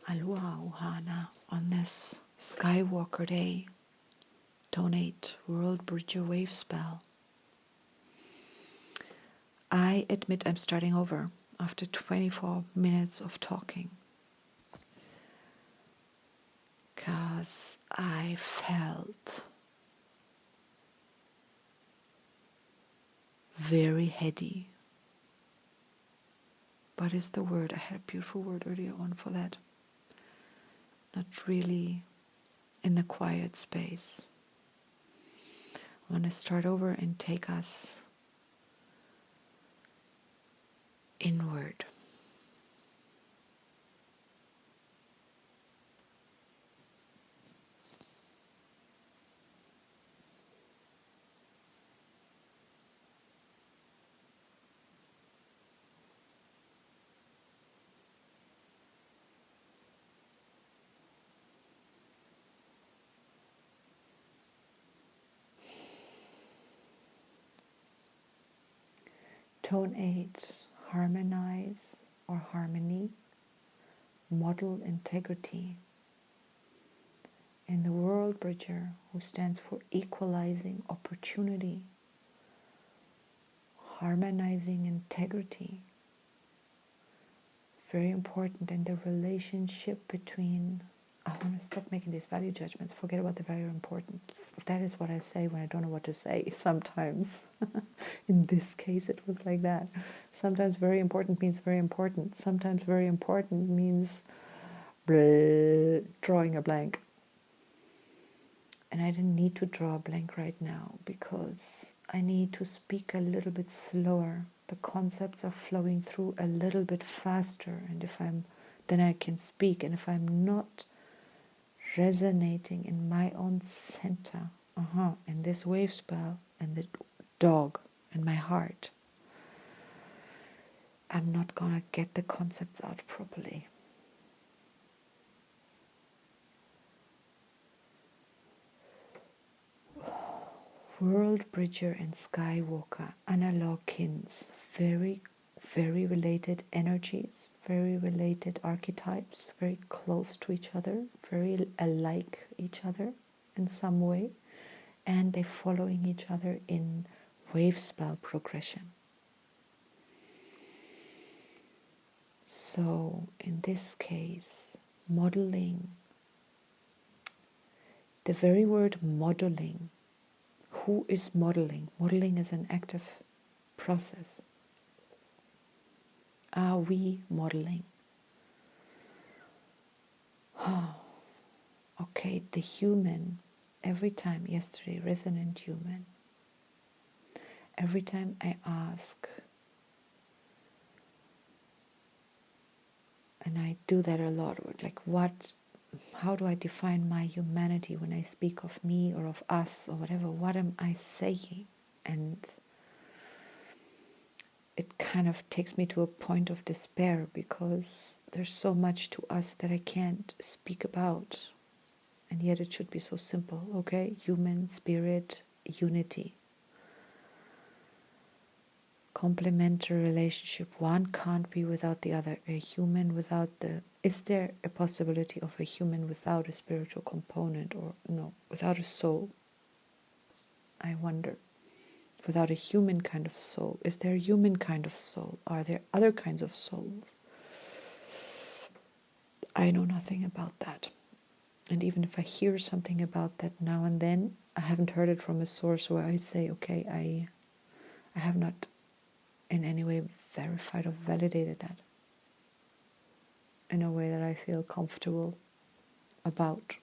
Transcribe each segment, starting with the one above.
Aloha Ohana on this Skywalker day. Donate World Bridger Wavespell. I admit I'm starting over after 24 minutes of talking. Because I felt very heady. What is the word? I had a beautiful word earlier on for that. Not really in the quiet space. I want to start over and take us inward. Tone 8, harmonize or harmony, model integrity. In the World Bridger, who stands for equalizing opportunity, harmonizing integrity. Very important in the relationship between, I want to stop making these value judgments, forget about the very important. That is what I say when I don't know what to say sometimes. In this case, it was like that. Sometimes very important means very important. Sometimes very important means drawing a blank. And I didn't need to draw a blank right now because I need to speak a little bit slower. The concepts are flowing through a little bit faster, and then I can speak. And if I'm not resonating in my own center, in this wave spell and the dog and my heart, I'm not gonna get the concepts out properly. World Bridger and Skywalker, analog kins, very, very related energies, very related archetypes, very close to each other, very alike each other in some way, and they're following each other in wave spell progression. So in this case, modeling, the very word modeling, who is modeling? Modeling is an active process. Are we modeling? Okay, the human, every time, yesterday, resonant human, every time I ask, and I do that a lot, like how do I define my humanity when I speak of me or of us or whatever? What am I saying? And it kind of takes me to a point of despair because there's so much to us that I can't speak about. And yet it should be so simple, okay? Human, spirit, unity. Complementary relationship. One can't be without the other. A human without is there a possibility of a human without a spiritual component, or no, without a soul? I wonder. Without a human kind of soul. Is there a human kind of soul? Are there other kinds of souls? I know nothing about that. And even if I hear something about that now and then, I haven't heard it from a source where I say, okay, I have not in any way verified or validated that in a way that I feel comfortable about.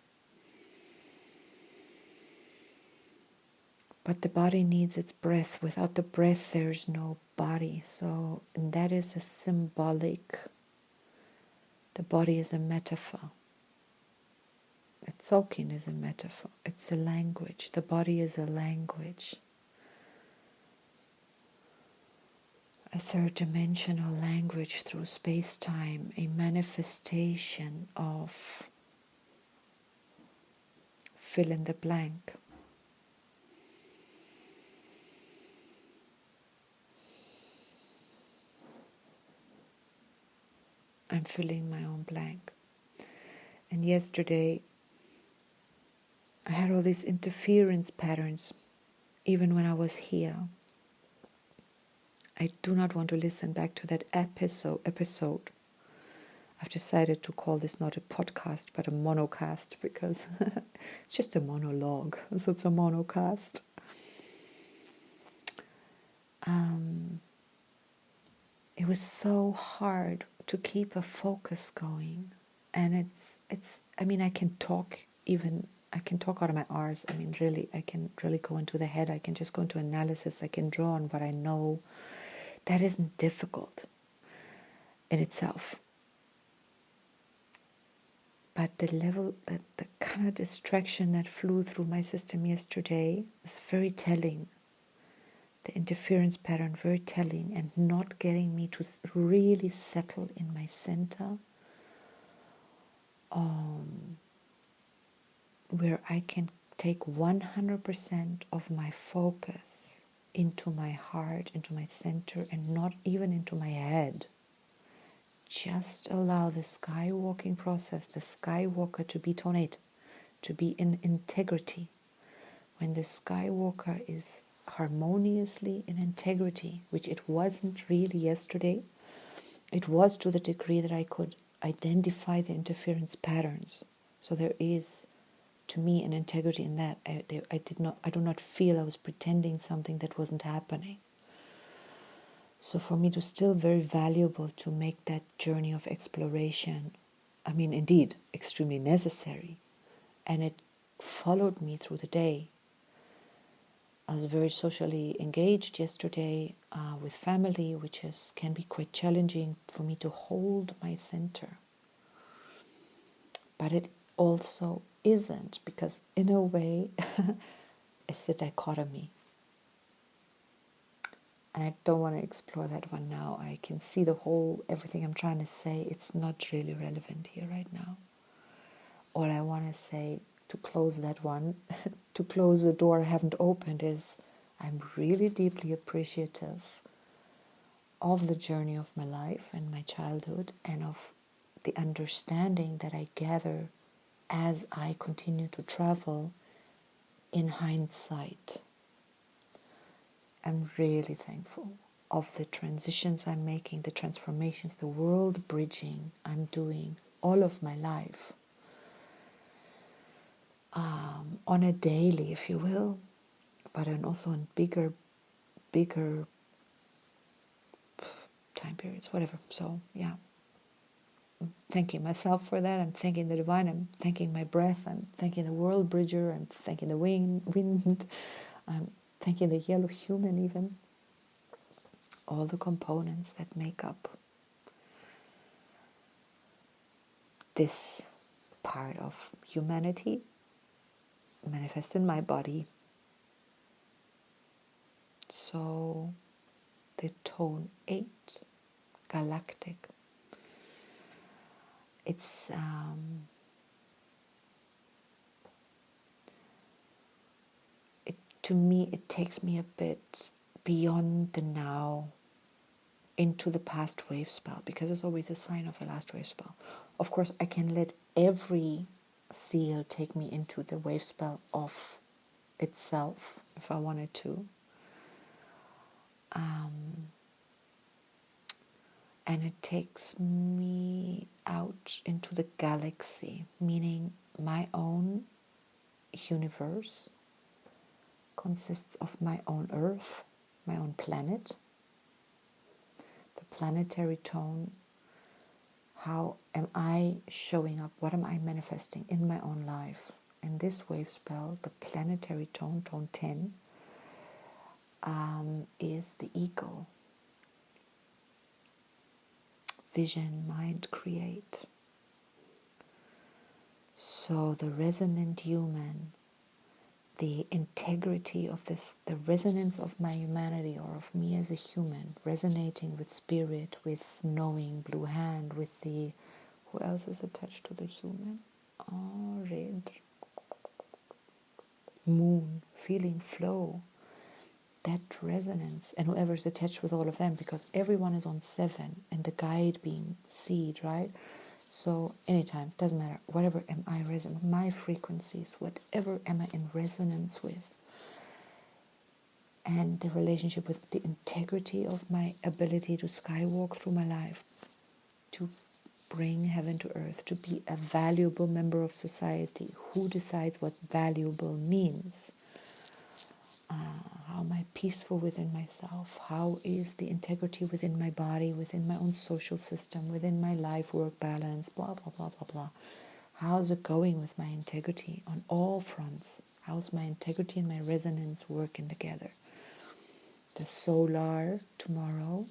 But the body needs its breath. Without the breath, there's no body. So, and that is a symbolic. The body is a metaphor. Tzolk'in is a metaphor. It's a language. The body is a language. A third dimensional language through space-time, a manifestation of fill in the blank. I'm filling my own blank. And yesterday I had all these interference patterns, even when I was here. I do not want to listen back to that episode. I've decided to call this not a podcast, but a monocast, because it's just a monologue, so it's a monocast. It was so hard to keep a focus going, and I mean, I can talk out of my arse. I mean, really, I can really go into the head. I can just go into analysis. I can draw on what I know. That isn't difficult in itself. But the level, the kind of distraction that flew through my system yesterday was very telling. The interference pattern, very telling, and not getting me to really settle in my center, where I can take 100% of my focus into my heart, into my center, and not even into my head. Just allow the skywalking process, the skywalker, to be tonate, to be in integrity. When the skywalker is harmoniously in integrity, which it wasn't really yesterday, it was to the degree that I could identify the interference patterns. So there is, to me, an integrity in that. I do not feel I was pretending something that wasn't happening. So for me, it was still very valuable to make that journey of exploration. I mean, indeed, extremely necessary. And it followed me through the day. I was very socially engaged yesterday with family, which can be quite challenging for me to hold my center. But it also isn't, because in a way, it's a dichotomy. And I don't want to explore that one now. I can see everything I'm trying to say. It's not really relevant here right now. All I want to say to close that one, to close the door I haven't opened, is I'm really deeply appreciative of the journey of my life and my childhood, and of the understanding that I gather as I continue to travel in hindsight. I'm really thankful of the transitions I'm making, the transformations, the world bridging I'm doing all of my life, on a daily, if you will, but also on bigger time periods, whatever. So yeah, I'm thanking myself for that. I'm thanking the divine. I'm thanking my breath. I'm thanking the world bridger. I'm thanking the wind. I'm thanking the yellow human, even. All the components that make up this part of humanity manifest in my body. So the tone 8, Galactic, it's to me, it takes me a bit beyond the now into the past Wavespell, because it's always a sign of the last Wavespell. Of course, I can let every seal take me into the Wavespell of itself if I wanted to. And it takes me out into the galaxy, meaning my own universe consists of my own Earth, my own planet, the planetary tone. How am I showing up? What am I manifesting in my own life? And this wave spell, the planetary tone, tone 10, is the ego. Vision, mind, create. So the resonant human, the integrity of this, the resonance of my humanity, or of me as a human, resonating with spirit, with knowing, blue hand, with the, who else is attached to the human? Oh, red. Moon, feeling flow, that resonance, and whoever's attached with all of them, because everyone is on 7, and the guide being seed, right? So anytime, doesn't matter, whatever am I resonant, my frequencies, whatever am I in resonance with, and the relationship with the integrity of my ability to skywalk through my life, to bring heaven to earth, to be a valuable member of society. Who decides what valuable means? How am I peaceful within myself? How is the integrity within my body, within my own social system, within my life-work balance, blah, blah, blah, blah, blah. How's it going with my integrity on all fronts? How's my integrity and my resonance working together? The solar tomorrow,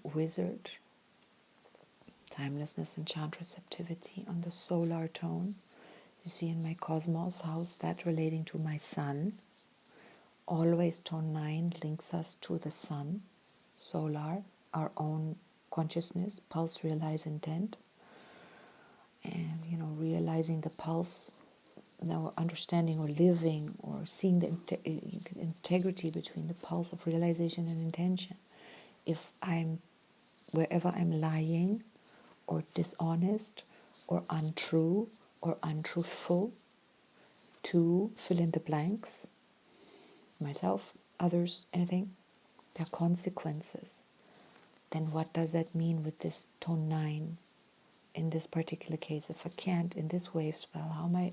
wizard, timelessness, enchant, receptivity on the solar tone. You see in my cosmos, how's that relating to my sun? Always tone 9 links us to the sun, solar, our own consciousness, pulse, realize, intent. And, realizing the pulse, now understanding or living or seeing the integrity between the pulse of realization and intention. If I'm, wherever I'm lying or dishonest or untrue or untruthful, to fill in the blanks, myself, others, anything, there are consequences. Then what does that mean with this tone 9 in this particular case? If I can't in this wave spell,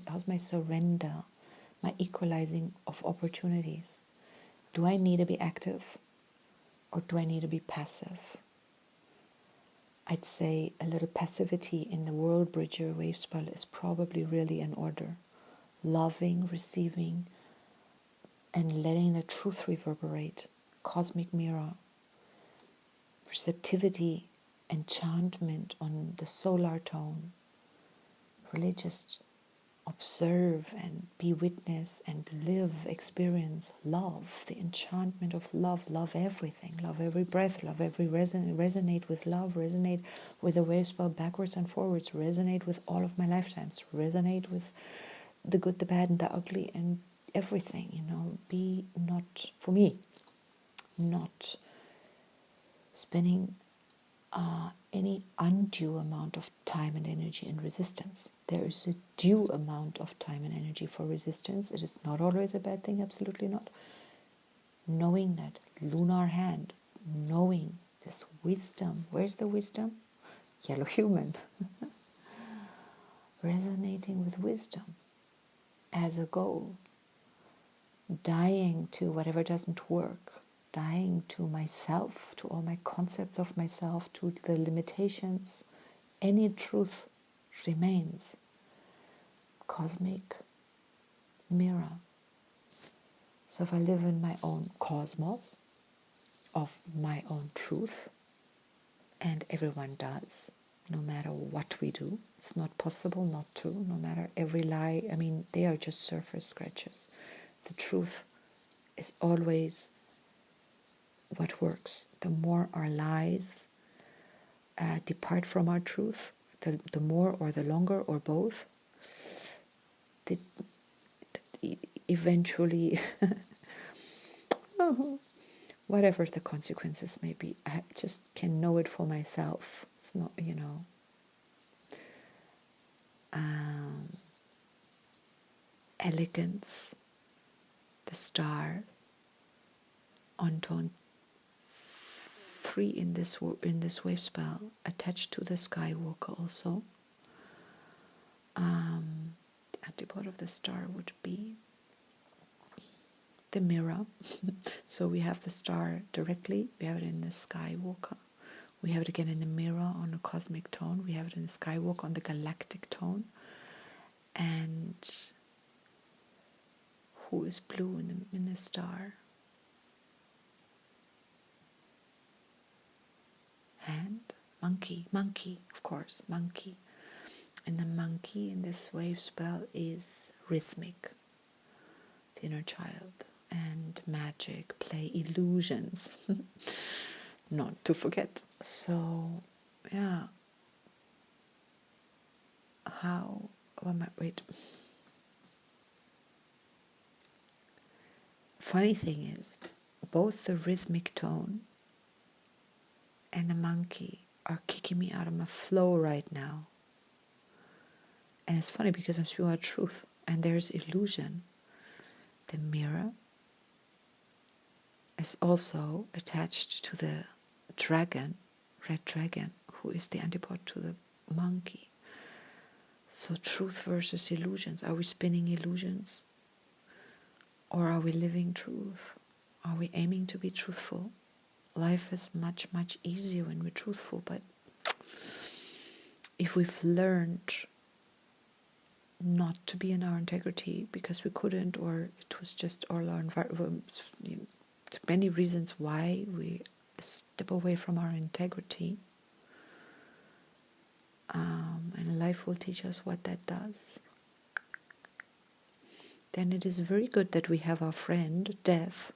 how's my surrender, my equalizing of opportunities? Do I need to be active or do I need to be passive? I'd say a little passivity in the world bridger wave spell is probably really in order. Loving, receiving, and letting the truth reverberate. Cosmic mirror. Receptivity, enchantment on the solar tone. Really just observe and be witness and live, experience love, the enchantment of love. Love everything, love every breath, love every resonate with love, resonate with the wave spell backwards and forwards, resonate with all of my lifetimes, resonate with the good, the bad, and the ugly, and everything. Be not, for me, not spending any undue amount of time and energy in resistance. There is a due amount of time and energy for resistance. It is not always a bad thing, absolutely not. Knowing that lunar hand, knowing this wisdom. Where's the wisdom? Yellow human. Resonating with wisdom as a goal. Dying to whatever doesn't work. Dying to myself, to all my concepts of myself, to the limitations. Any truth remains. Cosmic mirror. So if I live in my own cosmos of my own truth, and everyone does, no matter what we do, it's not possible not to, no matter every lie, they are just surface scratches. The truth is always what works. The more our lies depart from our truth, the more or the longer or both, eventually, whatever the consequences may be, I just can know it for myself. It's not, elegance, the star, on tone 3 in this wave spell, attached to the Skywalker also. The antipode of the star would be the mirror. So we have the star directly, we have it in the Skywalker, we have it again in the mirror on a cosmic tone, we have it in the Skywalker on the galactic tone. And who is blue in the star? Hand? Monkey, of course, monkey. And the monkey in this wave spell is rhythmic, the inner child, and magic, play, illusions, not to forget. So, yeah. Wait. Funny thing is, both the rhythmic tone and the monkey are kicking me out of my flow right now. And it's funny because I'm speaking about truth and there's illusion. The mirror is also attached to the dragon, red dragon, who is the antipode to the monkey. So truth versus illusions. Are we spinning illusions? Or are we living truth? Are we aiming to be truthful? Life is much, much easier when we're truthful, but if we've learned not to be in our integrity because we couldn't, or it was just all our environment, many reasons why we step away from our integrity, and life will teach us what that does. Then it is very good that we have our friend death,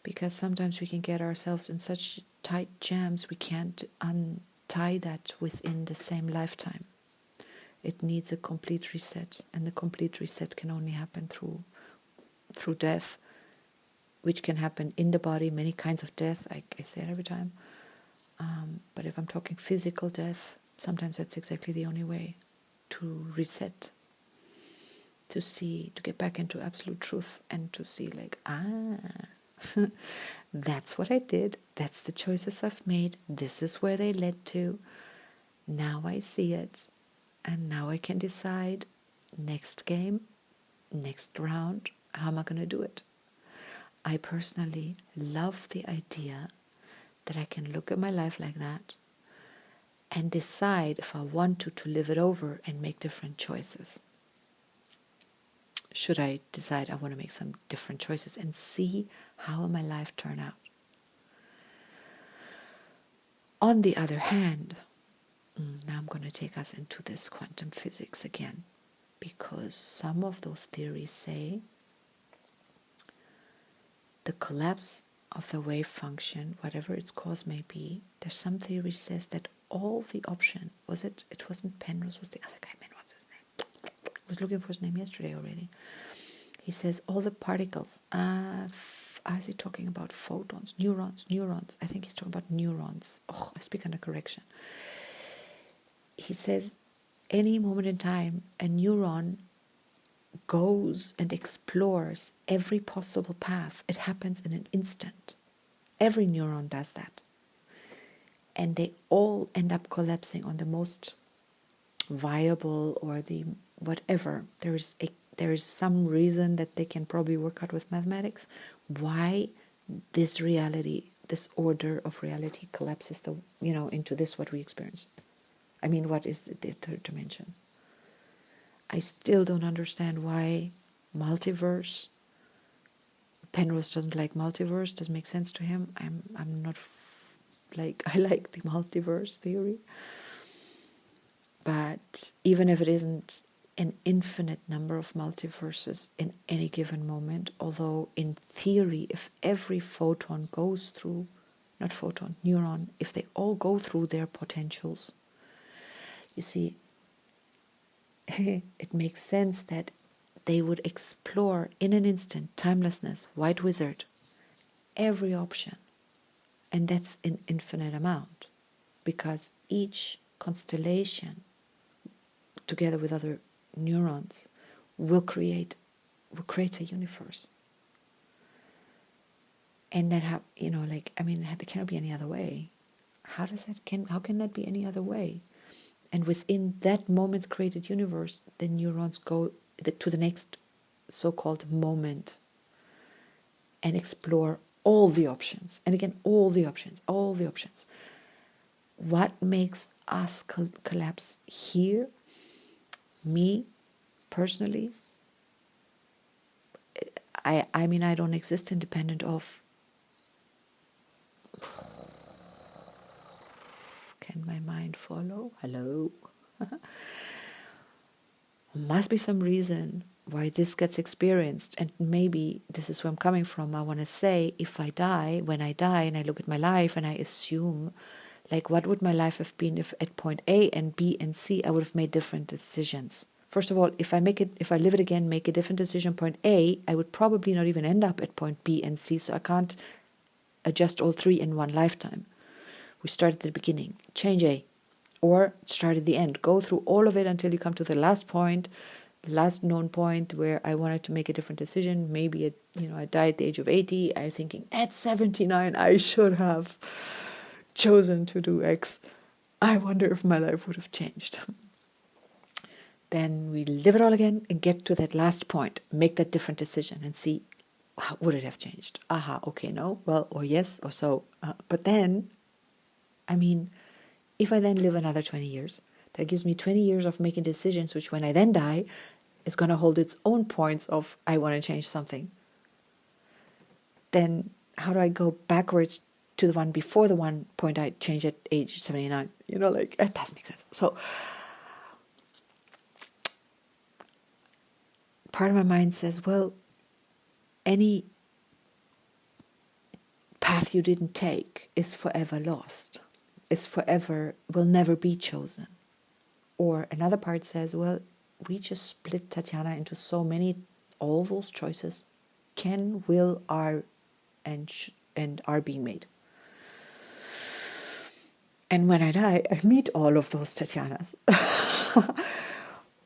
because sometimes we can get ourselves in such tight jams we can't untie that within the same lifetime. It needs a complete reset, and the complete reset can only happen through death, which can happen in the body, many kinds of death, I say it every time. But if I'm talking physical death, sometimes that's exactly the only way to reset, to see, to get back into absolute truth, and to see like, that's what I did, that's the choices I've made, this is where they led to, now I see it, and now I can decide next game, next round, how am I going to do it. I personally love the idea that I can look at my life like that and decide if I want to live it over and make different choices. Should I decide I want to make some different choices and see how my life turn out. On the other hand, now I'm going to take us into this quantum physics again, because some of those theories say the collapse of the wave function, whatever its cause may be, there's some theory says that all the option, it wasn't Penrose, was the other guy, man, what's his name? I was looking for his name yesterday already. He says all the particles, is he talking about photons, neurons, I think he's talking about neurons. Oh, I speak under correction. He says any moment in time, a neuron goes and explores every possible path. It happens in an instant. Every neuron does that. And they all end up collapsing on the most viable or the whatever. There is some reason that they can probably work out with mathematics why this reality, this order of reality collapses into this what we experience. I mean, what is the third dimension? I still don't understand why multiverse. Penrose doesn't like multiverse. Doesn't make sense to him. I'm not I like the multiverse theory. But even if it isn't an infinite number of multiverses in any given moment, although in theory, if every photon goes through, not photon, neuron, if they all go through their potentials, you see, it makes sense that they would explore in an instant, timelessness, white wizard, every option. And that's an infinite amount, because each constellation, together with other neurons, will create a universe. And that there cannot be any other way. How can that be any other way? And within that moment's created universe, the neurons go to the next so-called moment and explore all the options. And again, all the options. What makes us collapse here? Me, personally, I mean, I don't exist independent of. Can my mind follow? Hello? Must be some reason why this gets experienced, and maybe this is where I'm coming from. I want to say, when I die and I look at my life and I assume, like, what would my life have been if at point A and B and C I would have made different decisions? First of all, if I live it again, make a different decision point A, I would probably not even end up at point B and C, so I can't adjust all three in one lifetime, We start at the beginning, change A, or start at the end. Go through all of it until you come to the last point, last known point where I wanted to make a different decision. Maybe I died at the age of 80. I'm thinking at 79 I should have chosen to do X. I wonder if my life would have changed. Then we live it all again and get to that last point, make that different decision and see, how would it have changed? Aha, okay, no, well, or yes, or so. But then, if I then live another 20 years, that gives me 20 years of making decisions, which when I then die, is going to hold its own points of, I want to change something. Then how do I go backwards to the one before the one point I changed at age 79? It doesn't make sense. So part of my mind says, well, any path you didn't take is forever lost. Will never be chosen. Or another part says, well, we just split Tatiana into so many, all those choices can, will, are, and are being made. And when I die, I meet all of those Tatianas.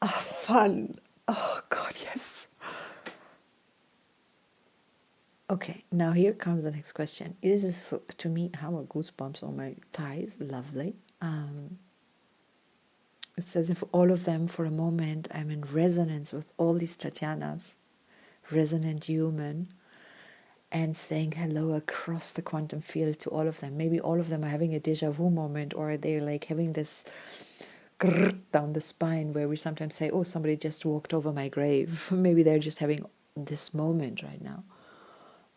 Fun. Oh, God, yes. Okay, now here comes the next question. This is, to me, how are goosebumps on my thighs. Lovely. It's as if all of them, for a moment, I'm in resonance with all these Tatianas, resonant human, and saying hello across the quantum field to all of them. Maybe all of them are having a deja vu moment, or they're like having this grrr down the spine where we sometimes say, oh, somebody just walked over my grave. Maybe they're just having this moment right now.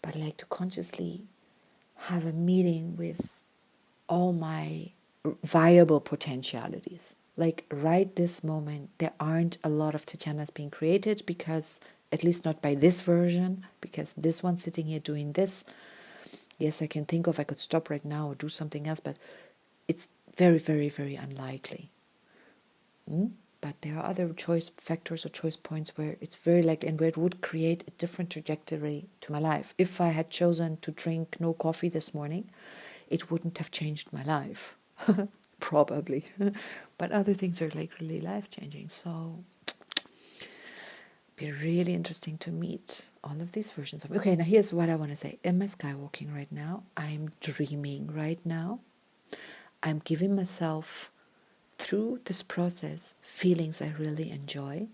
But I like to consciously have a meeting with all my viable potentialities. Like right this moment, there aren't a lot of Tatianas being created, because at least not by this version, because this one sitting here doing this, yes, I can think of, I could stop right now or do something else, but it's very, very, very unlikely. But there are other choice factors or choice points where it's very likely, and where it would create a different trajectory to my life. If I had chosen to drink no coffee this morning, it wouldn't have changed my life. Probably. But other things are like really life-changing. So be really interesting to meet all of these versions of me. Okay, now here's what I want to say. Am I skywalking right now? I'm dreaming right now. I'm giving myself, through this process, feelings I really enjoy.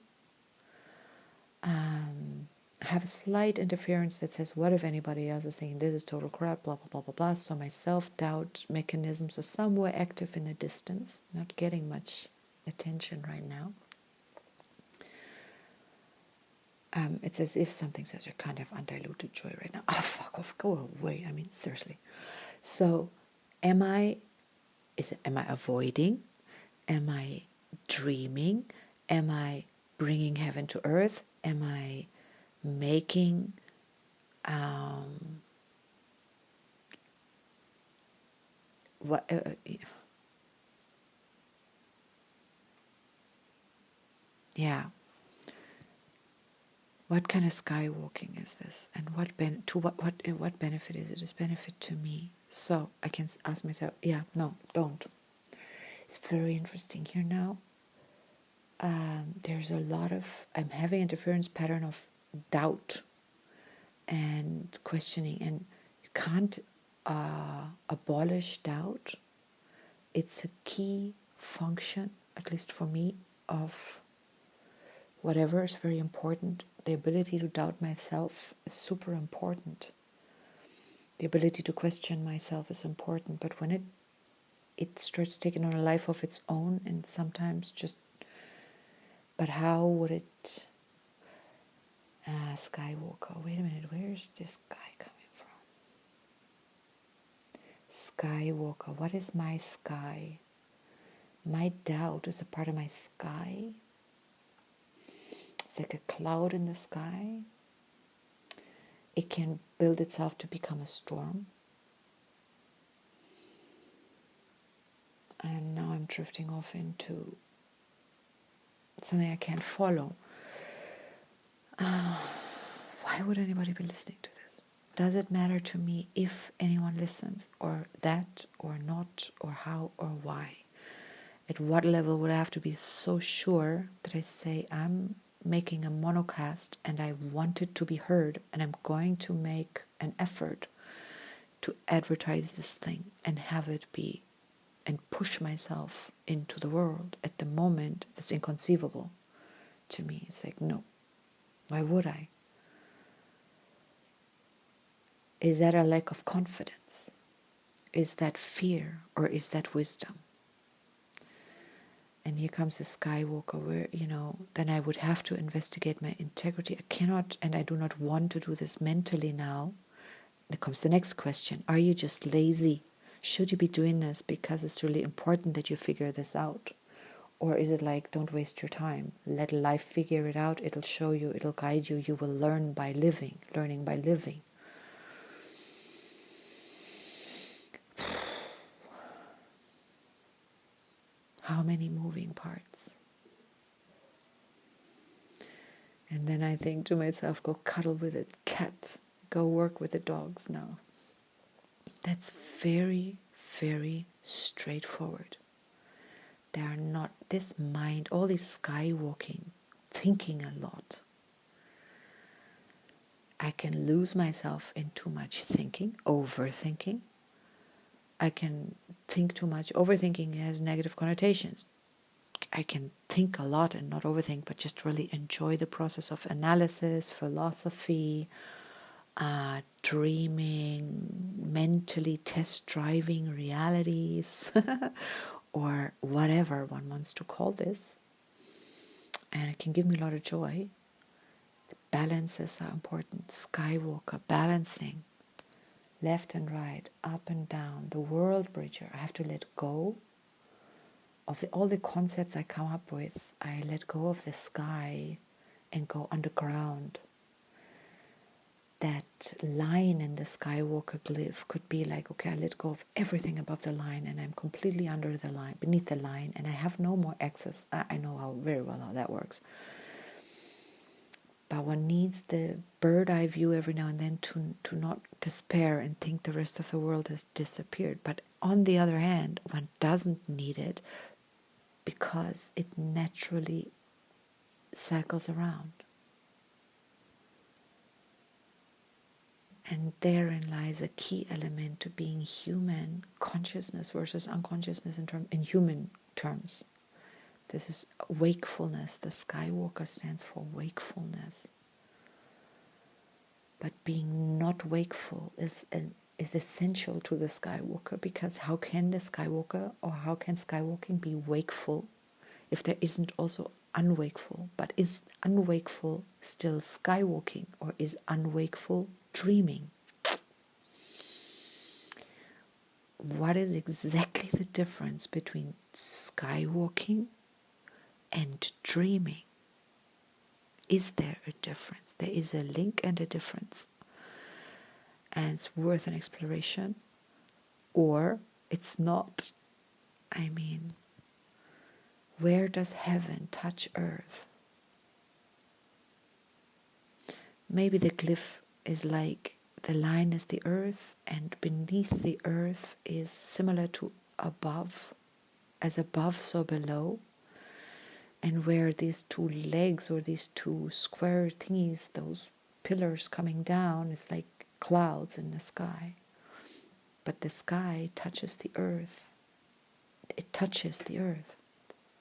I have a slight interference that says, what if anybody else is thinking this is total crap, blah, blah, blah, blah, blah. So my self-doubt mechanisms are somewhere active in the distance, not getting much attention right now. It's as if something says, you can't have undiluted joy right now. Oh, fuck off, go away. Seriously. So am I avoiding? Am I dreaming? Am I bringing heaven to earth? Am I making what yeah, what kind of skywalking is this, and what benefit is it? Is benefit to me? So I can ask myself, yeah, no, don't. It's very interesting here now. There's a lot of, I'm having interference pattern of doubt and questioning, and you can't abolish doubt. It's a key function, at least for me, of whatever is very important. The ability to doubt myself is super important. The ability to question myself is important, but when it starts taking on a life of its own, and sometimes just, but how would it, Skywalker, wait a minute, where's this guy coming from? Skywalker, what is my sky? My doubt is a part of my sky. It's like a cloud in the sky. It can build itself to become a storm. And now I'm drifting off into something I can't follow. Why would anybody be listening to this? Does it matter to me if anyone listens, or that, or not, or how, or why? At what level would I have to be so sure that I say, I'm making a monocast and I want it to be heard, and I'm going to make an effort to advertise this thing and have it be, and push myself into the world? At the moment, it's inconceivable to me. It's like, no, why would I? Is that a lack of confidence? Is that fear, or is that wisdom? And here comes the Skywalker, where, then I would have to investigate my integrity. I cannot, and I do not want to do this mentally now. There comes the next question. Are you just lazy? Should you be doing this because it's really important that you figure this out? Or is it like, don't waste your time. Let life figure it out. It'll show you, it'll guide you. You will learn by living, learning by living. How many moving parts? And then I think to myself, go cuddle with a cat, go work with the dogs now. That's very, very straightforward. They are not, this mind, all this skywalking, thinking a lot. I can lose myself in too much thinking, overthinking. I can think too much. Overthinking has negative connotations. I can think a lot and not overthink, but just really enjoy the process of analysis, philosophy, dreaming, mentally test driving realities, or whatever one wants to call this. And it can give me a lot of joy. Balances are important. Skywalker, balancing, left and right, up and down, the world bridger. I have to let go of all the concepts I come up with. I let go of the sky and go underground. That line in the Skywalker glyph could be like, okay, I let go of everything above the line and I'm completely under the line, beneath the line, and I have no more access. I know very well how that works. But one needs the bird eye view every now and then to not despair and think the rest of the world has disappeared. But on the other hand, one doesn't need it because it naturally cycles around. And therein lies a key element to being human, consciousness versus unconsciousness in human terms. This is wakefulness. The Skywalker stands for wakefulness. But being not wakeful is essential to the Skywalker, because how can the Skywalker, or how can skywalking be wakeful if there isn't also unwakeful? But is unwakeful still skywalking, or is unwakeful dreaming? What is exactly the difference between skywalking and dreaming? Is there a difference? There is a link and a difference. And it's worth an exploration, or it's not. I mean, where does heaven touch earth? Maybe the glyph is like the line is the earth, and beneath the earth is similar to above, as above so below. And where these two legs, or these two square thingies, those pillars coming down, is like clouds in the sky. But the sky touches the earth. It touches the earth.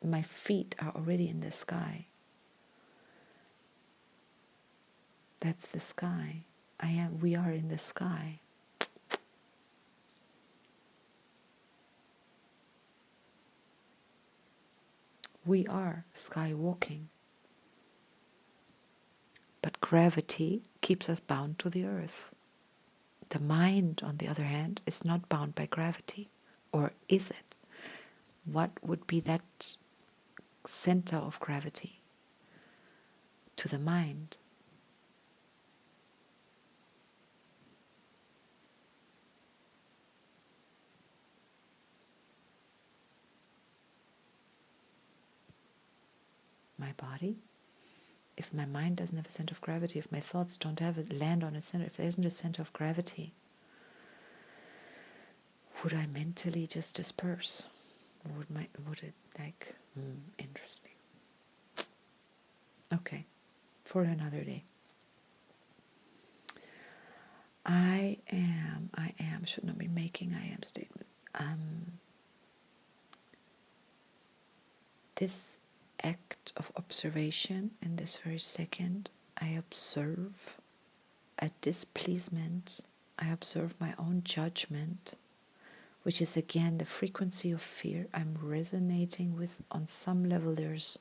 My feet are already in the sky. That's the sky. We are in the sky. We are skywalking. But gravity keeps us bound to the earth. The mind, on the other hand, is not bound by gravity. Or is it? What would be that center of gravity to the mind? My body? if my mind doesn't have a center of gravity, if my thoughts don't have it land on a center, if there isn't a center of gravity, would I mentally just disperse? Would it like interesting? Okay, for another day. I am should not be making I am statement. This act of observation in this very second, I observe a displeasement, I observe my own judgment, which is again the frequency of fear I'm resonating with. On some level there's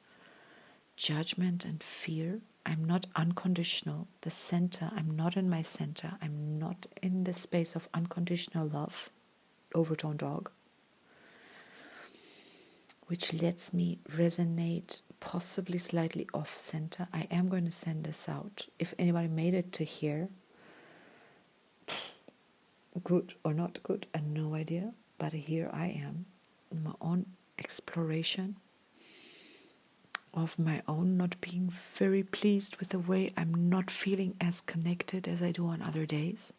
judgment and fear. I'm not unconditional. The center, I'm not in my center. I'm not in the space of unconditional love, overtone dog, which lets me resonate possibly slightly off center. I am going to send this out. If anybody made it to here, good or not good, I have no idea. But here I am in my own exploration of my own not being very pleased with the way I'm not feeling as connected as I do on other days.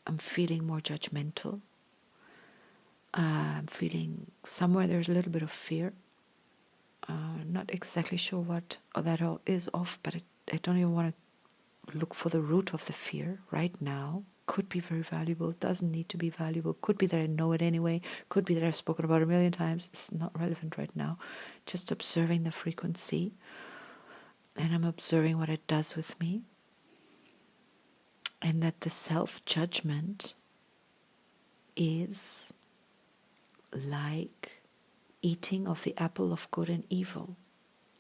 I'm feeling more judgmental. I'm feeling somewhere there's a little bit of fear. Not exactly sure what that all is of, but I don't even want to look for the root of the fear right now. Could be very valuable, doesn't need to be valuable. Could be that I know it anyway. Could be that I've spoken about it a million times. It's not relevant right now. Just observing the frequency, and I'm observing what it does with me. And that the self-judgment is like eating of the apple of good and evil,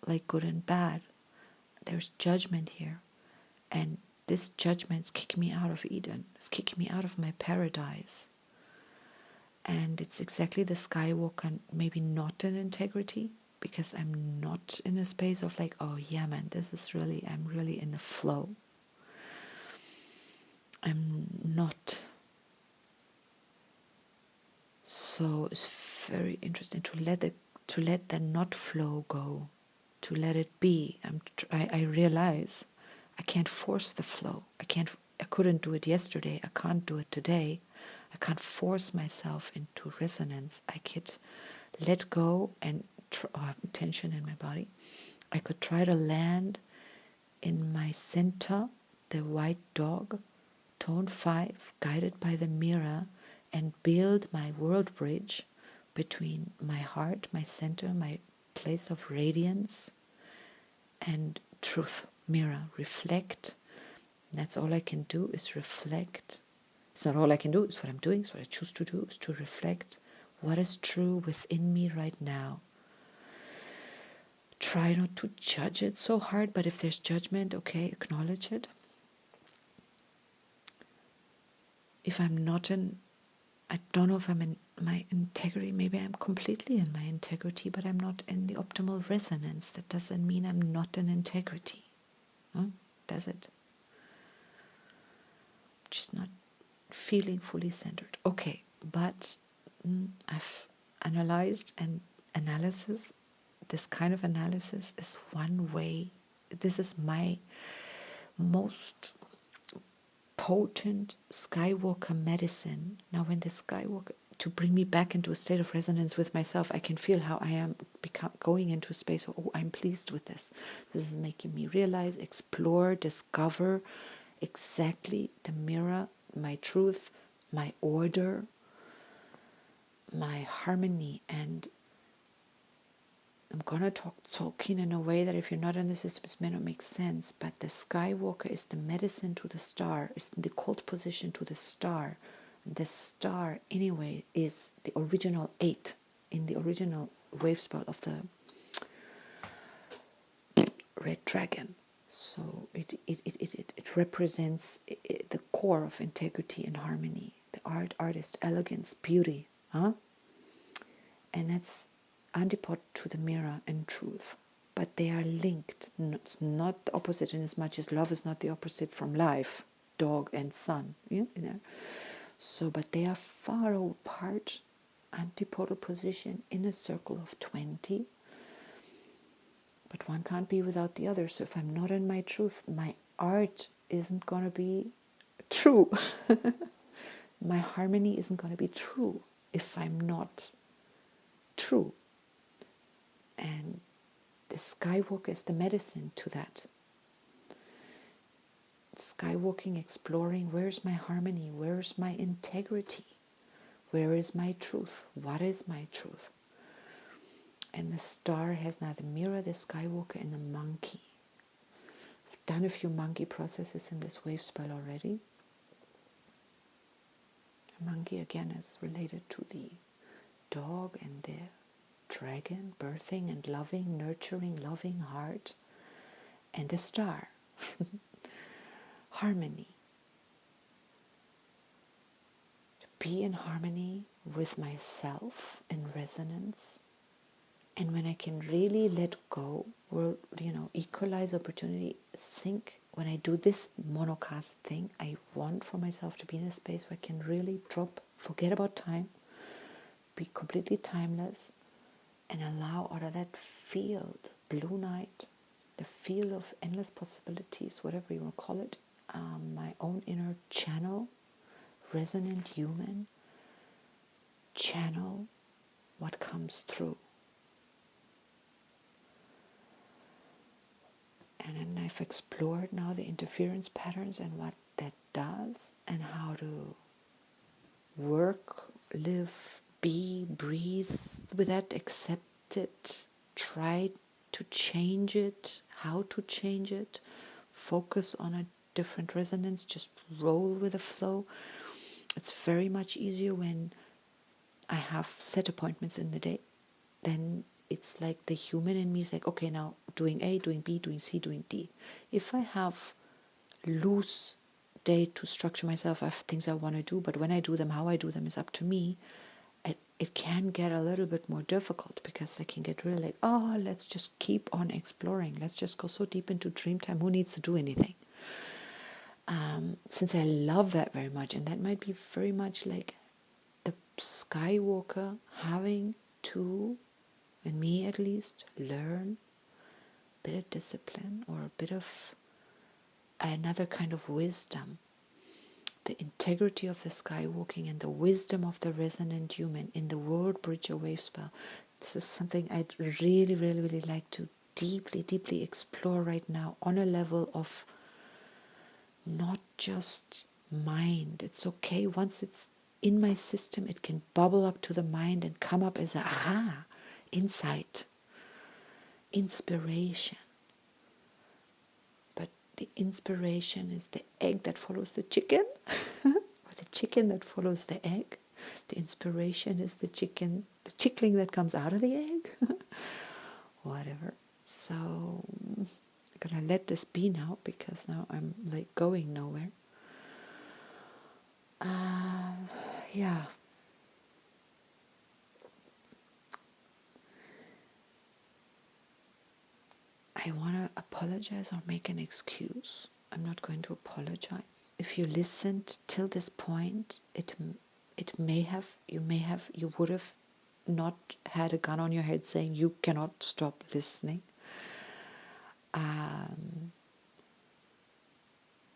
like good and bad. There's judgment here, and this judgment is kicking me out of Eden. It's kicking me out of my paradise. And it's exactly the Skywalker, maybe not in integrity, because I'm not in a space of like, oh yeah man, I'm really in the flow. I'm not. So it's very interesting to let the not flow go, to let it be. I realize I can't force the flow. I couldn't do it yesterday. I can't do it today. I can't force myself into resonance. I could let go and have tension in my body. I could try to land in my center, the white dog, tone 5, guided by the mirror, and build my world bridge between my heart, my center, my place of radiance, and truth. Mirror, reflect. That's all I can do is reflect. It's not all I can do, it's what I'm doing, it's what I choose to do, is to reflect what is true within me right now. Try not to judge it so hard, but if there's judgment, okay, acknowledge it. If I'm not in, I don't know if I'm in my integrity, maybe I'm completely in my integrity, but I'm not in the optimal resonance. That doesn't mean I'm not in integrity. Huh? Does it? Just not feeling fully centered. Okay, but I've analyzed, and analysis, this kind of analysis is one way. This is my most potent Skywalker medicine. Now when the Skywalker, to bring me back into a state of resonance with myself, I can feel how I am going into a space of, oh, I'm pleased with this. This is making me realize, explore, discover exactly the mirror, my truth, my order, my harmony. And I'm gonna talk Tolkien in a way that if you're not in the system, it may not make sense, but the Skywalker is the medicine to the star, is the cult position to the star. The star, anyway, is the original 8 in the original Wavespell of the Red Dragon. So it represents the core of integrity and harmony, the artist, elegance, beauty, huh? And that's antipode to the mirror and truth, but they are linked. It's not the opposite, in as much as love is not the opposite from life, dog and sun, you know. So, but they are far apart, antipodal position in a circle of 20, But one can't be without the other. So if I'm not in my truth, my art isn't going to be true. My harmony isn't going to be true if I'm not true. And the Skywalker is the medicine to that. Skywalking, exploring, where's my harmony? Where's my integrity? Where is my truth? What is my truth? And the star has now the mirror, the Skywalker, and the monkey. I've done a few monkey processes in this Wavespell already. The monkey again is related to the dog and the dragon, birthing and loving, nurturing, loving heart, and the star, harmony. To be in harmony with myself, in resonance, and when I can really let go, or equalize opportunity, think when I do this monocast thing, I want for myself to be in a space where I can really drop, forget about time, be completely timeless, and allow out of that field, blue night, the field of endless possibilities, whatever you want to call it, my own inner channel, resonant human, channel what comes through. And then I've explored now the interference patterns and what that does, and how to work, live, be, breathe with that, accept it, try to change it, how to change it, focus on a different resonance, just roll with the flow. It's very much easier when I have set appointments in the day. Then it's like the human in me is like, okay, now doing A, doing B, doing C, doing D. If I have loose day to structure myself, I have things I want to do, but when I do them, how I do them is up to me. It can get a little bit more difficult, because I can get really like, oh, let's just keep on exploring. Let's just go so deep into dream time. Who needs to do anything? Since I love that very much, and that might be very much like the Skywalker having to, in me at least, learn a bit of discipline, or a bit of another kind of wisdom. The integrity of the skywalking and the wisdom of the resonant human in the world bridge or Wavespell. This is something I'd really, really, really like to deeply, deeply explore right now, on a level of not just mind. It's okay once it's in my system, it can bubble up to the mind and come up as a aha, insight, inspiration. But the inspiration is the egg that follows the chicken, or the chicken that follows the egg. The inspiration is the chicken, the chickling that comes out of the egg. Whatever. So I'm gonna let this be now, because now I'm like going nowhere. Yeah. I want to apologize or make an excuse. I'm not going to apologize. If you listened till this point, you would have not had a gun on your head saying you cannot stop listening.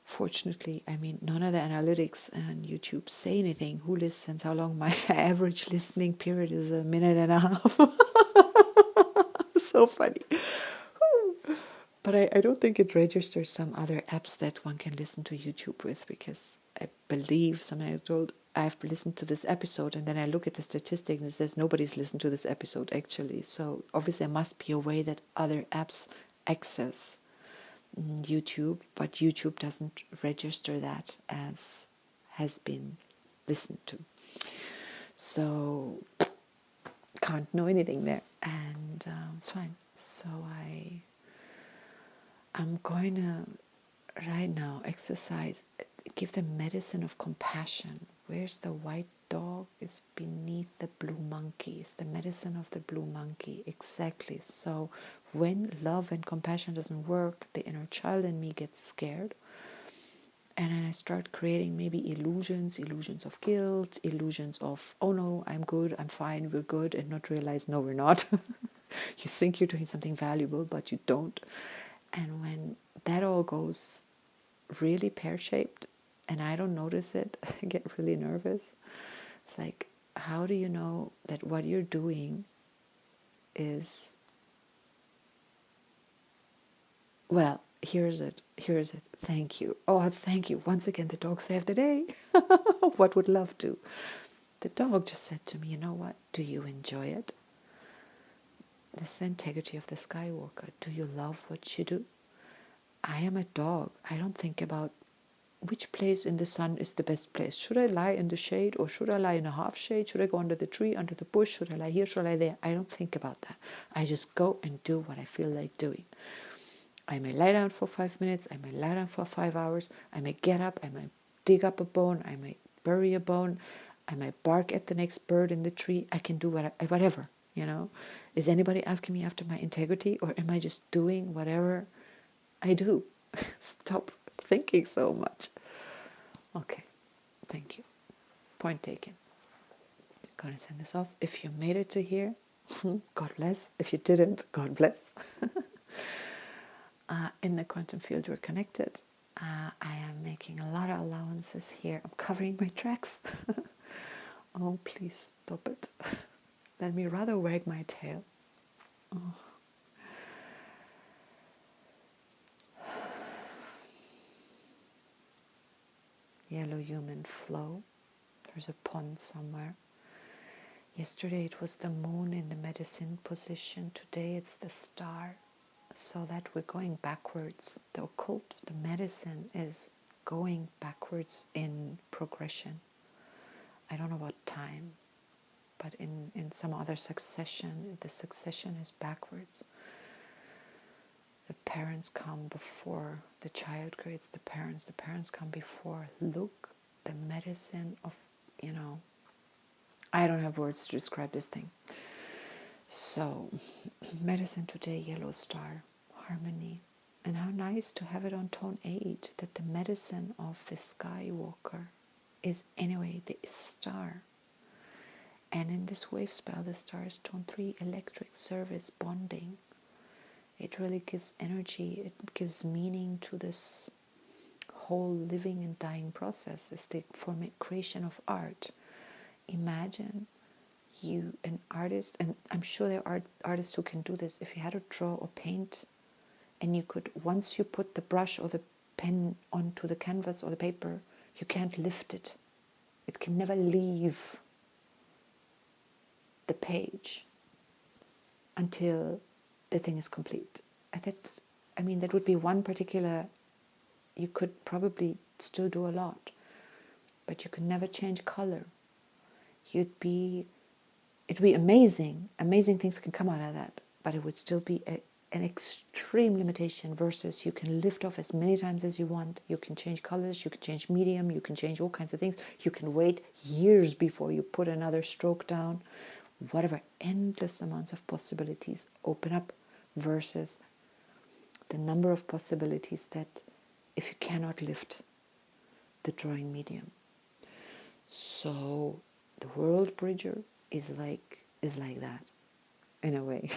Fortunately, I mean, none of the analytics on YouTube say anything. Who listens? How long? My average listening period is 1.5 minutes. So funny. But I don't think it registers some other apps that one can listen to YouTube with, because I believe somebody I told I've listened to this episode, and then I look at the statistics and it says nobody's listened to this episode actually. So obviously there must be a way that other apps access YouTube, but YouTube doesn't register that as has been listened to. So can't know anything there, and it's fine. So I'm going to right now exercise, give them medicine of compassion. Where's the white dog is beneath the blue monkey. It's the medicine of the blue monkey. Exactly. So when love and compassion doesn't work, the inner child in me gets scared. And then I start creating maybe illusions of guilt, illusions of, oh no, I'm good, I'm fine, we're good, and not realize, no, we're not. You think you're doing something valuable, but you don't. And when that all goes really pear-shaped and I don't notice it, I get really nervous. It's like, how do you know that what you're doing is, well, here's it, thank you. Oh, thank you. Once again, the dog saved the day. What would love do? The dog just said to me, you know what? Do you enjoy it? This is the integrity of the Skywalker. Do you love what you do? I am a dog. I don't think about which place in the sun is the best place. Should I lie in the shade or should I lie in a half shade? Should I go under the tree, under the bush? Should I lie here? Should I lie there? I don't think about that. I just go and do what I feel like doing. I may lie down for 5 minutes. I may lie down for 5 hours. I may get up. I may dig up a bone. I may bury a bone. I may bark at the next bird in the tree. I can do whatever, you know. Is anybody asking me after my integrity, or am I just doing whatever I do? Stop thinking so much. Okay, thank you. Point taken. I'm gonna send this off. If you made it to here, God bless. If you didn't, God bless. In the quantum field, we're connected. I am making a lot of allowances here. I'm covering my tracks. Oh, please stop it. Let me rather wag my tail. Oh. Yellow human flow. There's a pond somewhere. Yesterday it was the moon in the medicine position. Today it's the star. So that we're going backwards. The occult, the medicine is going backwards in progression. I don't know what time, but in some other succession, the succession is backwards. The parents come before the child creates the parents come before. Look, the medicine of, you know, I don't have words to describe this thing. So, medicine today, yellow star, harmony. And how nice to have it on tone 8, that the medicine of the Skywalker is anyway the star. And in this Wavespell, the star is tone 3, electric service bonding. It really gives energy, it gives meaning to this whole living and dying process. It's the creation of art. Imagine you, an artist, and I'm sure there are artists who can do this. If you had to draw or paint, and you could, once you put the brush or the pen onto the canvas or the paper, you can't lift it. It can never leave the page until the thing is complete. That would be one particular, you could probably still do a lot, but you could never change color. It'd be amazing. Amazing things can come out of that, but it would still be an extreme limitation versus you can lift off as many times as you want. You can change colors, you can change medium, you can change all kinds of things. You can wait years before you put another stroke down. Whatever, endless amounts of possibilities open up versus the number of possibilities that if you cannot lift the drawing medium. So the world bridger is like that in a way.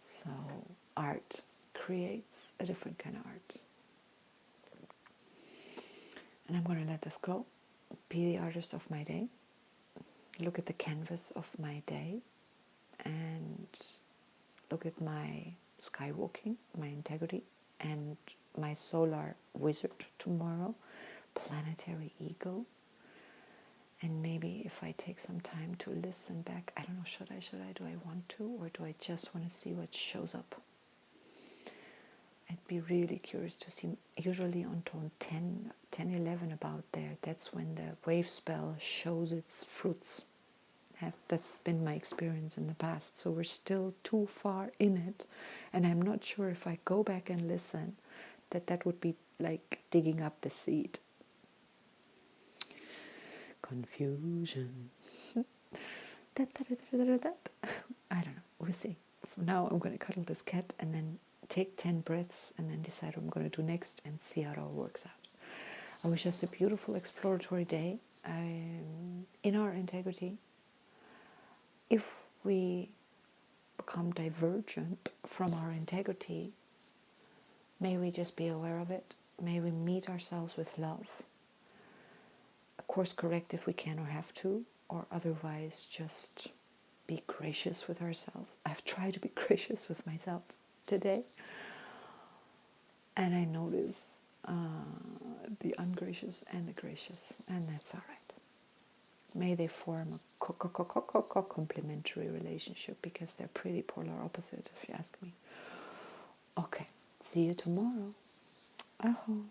So art creates a different kind of art. And I'm going to let this go. Be the artist of my day. Look at the canvas of my day and look at my skywalking, my integrity, and my solar wizard tomorrow, planetary eagle. And maybe if I take some time to listen back, I don't know, should I, do I want to, or do I just want to see what shows up? I'd be really curious to see, usually on tone 10, 11 about there, that's when the Wavespell shows its fruits. That's been my experience in the past, so we're still too far in it, and I'm not sure if I go back and listen, that would be like digging up the seed. Confusion. I don't know, we'll see. For now, I'm going to cuddle this cat and then take 10 breaths and then decide what I'm going to do next and see how it all works out. I wish us a beautiful exploratory day in our integrity. If we become divergent from our integrity, may we just be aware of it. May we meet ourselves with love. Course correct if we can or have to, or otherwise just be gracious with ourselves. I've tried to be gracious with myself today, and I notice the ungracious and the gracious, and that's all right. May they form a complementary relationship, because they're pretty polar opposite, if you ask me. Okay, see you tomorrow. Aho.